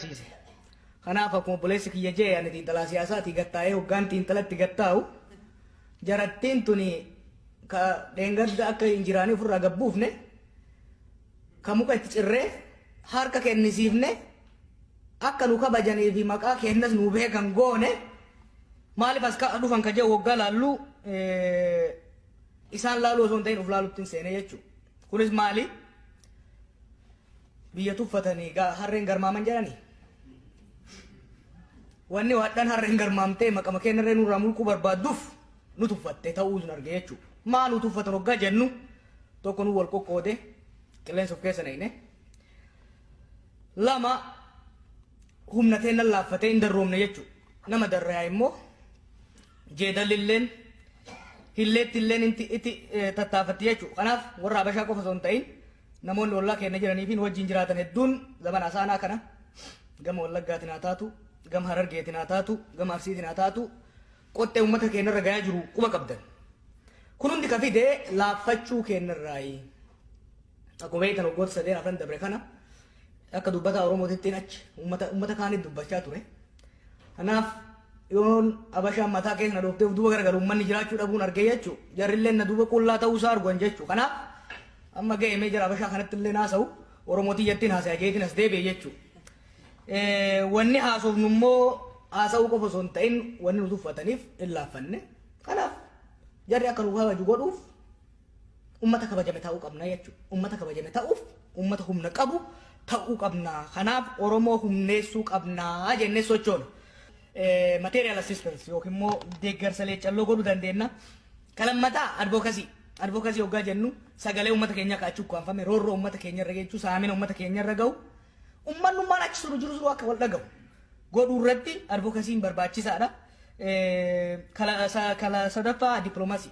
Kanaaf akkuma obboleessi kiyya jee ani xiinxalaa siyaasaati gattaa'ee hoggaan xiinxalatti gattaa'u jarattiin tuni ka dheengadda akka hin jiraanii ofirraa gabbuufne ka muka itti cirree harka kennisiifne akka nu kabajanii fi maqaa kennas nu beekan goone maaliif as dhufan ka jedhu waggaa laallu isaan laaluu osoo hin ta'in of laalutti hin seene jechuudha. Kunis maali? Biyya tuffatanii harreen garmaaman jedhanii. Wanni waadhaan harreen garmaamtee maqama kennarree nurraa mulquu barbaadduuf nu tuffatte ta'uu sun arge jechuudha. Maal nu tuffatan waggaa jennu tokko nu wal qoqqoode qilleensa of keessa naqne. Lama humna teenya laaffatee hin darroomne jechuudha. Nama darraa immoo jeedalilleen hilleettilleen itti tattaafatti jechuudha. Kanaaf warra Habashaa qofa osoo hin ta'in namoonni ollaa keenya jiranii fi wajjin jiraatan hedduun zamana asaanaa kana gama Wallaggaatiin haa taatu gama Harargeetiin haa taatu gama Arsiitiin haa taatu qottee uummata keenyarra gayaa jiru quba qabdan. Kun hundi ka fidee laaffachuu keenyarraayi. Akkuma beektan waggoota sadeen afran dabre kana akka dubbataa Oromootitti achi uummata kaaniif dubbachaa ture. Kanaaf yoon Habashaan mataa keessa na dhooftee duuba garagalu uummanni jiraachuu dhabuun argee jechuudha. Jarrilleen na duuba qullaa ta'uusaa arguan jechuudha. Kanaaf amma ga'ee jira Habashaa kanatti illee naasa'u Oromootii jettiin haasa'aa jeetiin as deebi'e jechuudha. Wanni haasofnu immoo haasa'uu qofa osoo hin ta'in wanni nu tuffataniif hin laaffanne. Kanaaf jarri akka nu kabaju godhuuf uummata kabajame ta'uu qabna jechuudha. Uummata kabajame ta'uuf uummata humna qabu ta'uu qabna. Kanaaf Oromoo humneessuu qabna jennee sochoona. Material assistance yookiin immoo deeggarsa leecalloo godhuu dandeenya. Kalammataa advocacy. Advocacy hoggaa jennu sagalee uummata keenya kaa'achuu qaanfame roorroo uummata keenyarra geechuu saamina uummata keenyarra ga'u. Uummanummaan achi jiru akka wal dhagahu godhuu irratti advocacy'n barbaachisaadha. Kala sadaffaa dippiloomaasii.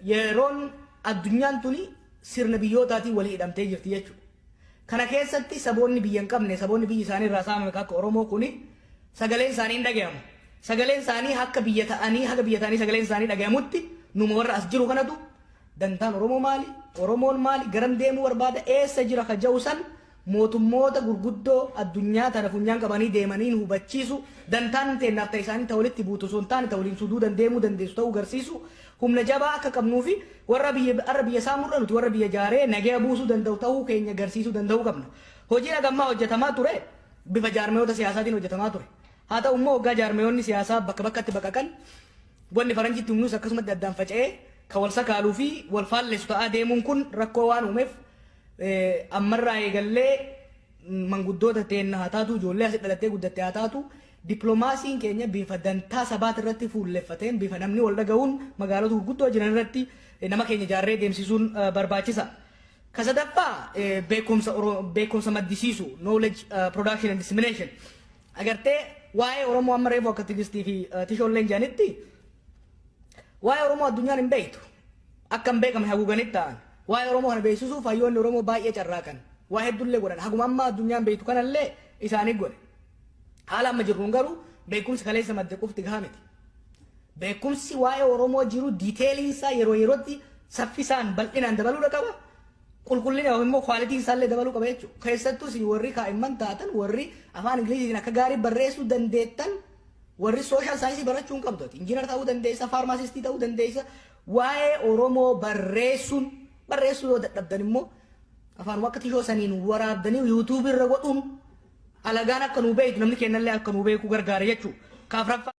Yeroon addunyaan tuni sirna biyyootaatiin walii hidhamtee jirti jechuudha. Kana keessatti saboonni biyya hin qabne saboonni biyyi isaanii irraa saamame akka Oromoo kuni sagaleen isaanii hin dhagahamu. Sagaleen isaanii akka biyya ta'anii sagaleen isaanii dhagahamutti numa warra as jiru kanatu dantaan Oromoo maali? Oromoon maali? Garam deemuu barbaada? Eessa jira ka ja'u san mootummoota gurguddoo addunyaa tana funyaan qabanii deemanii hubachiisu dantaan teennaaf ta'e isaanii ta'u walitti buutu osoo hin taane ta'u waliin suduu dandeemuu dandeessu ta'uu agarsiisu humna jabaa akka qabnuu fi warra biyya saamurra nuti warra biyya jaaree nagaya buusuu danda'u ta'uu keenya agarsiisuu danda'uu qabna. Hojii dhagammaa hojjetamaa ture bifa jaarmeyoota siyaasaatiin hojjetamaa ture. Haa ta'u immoo waggaa jaarmeyoonni siyaasaa bakka bakkatti baqaqan wanni faranjiitti humnus akkasumatti addaan faca'ee kan wal sakaaluu fi wal faalleessu ta'aa deemuun kun rakkoo waan uumeef ammarraa eegallee manguddoota teenna haa taatu ijoollee asii dhalattee guddattee haa taatu dippiloomaasiin keenya bifa dantaa sabaat irratti fuulleffateen bifa namni wal dhaga'uun magaalota gurguddoo jiran irratti nama keenya jaarree deemsisuun barbaachisa. Ka sadaffaa beekumsa maddisiisu knowledge production and dissemination. Agartee waa'ee Oromoo amma reefu akka tigistii fi tishoolleen jedhanitti waa'ee Oromoo addunyaan hin beektu akka hin beekamne haguuganitti ta'an. Waa'ee Oromoo kana beeksisuuf hayyoonni Oromoo baay'ee carraaqan. Waa hedduullee godhan. Haguma amma addunyaan beektu kanallee isaanii godhe. Haala amma jirruun garuu beekumsi kaleessa madde qofti gahaa miti. Beekumsi waa'ee Oromoo jiru diiteeliinsaa yeroo yerootti saffisaan bal'inaan dabaluu qaba. Qulqullina yookiin immoo kwaalitiin isaallee dabaluu qaba jechuudha. Keessattuu warri kaa'imman taatan warri afaan Ingiliziitiin akka gaarii barreessuu dandeettan warri sooshaal saayinsii barachuu hin qabdu. Injiinar ta'uu dandeessa, faarmaasistii ta'uu dandeessa. Waa'ee Oromoo barreessuu yoo dadhabdan immoo afaan akka tishoo saniin waraabdanii yuutuubii irra godhuun alagaan akka nuu beektu namni kennallee akka nuu beeku gargaara jechuudha.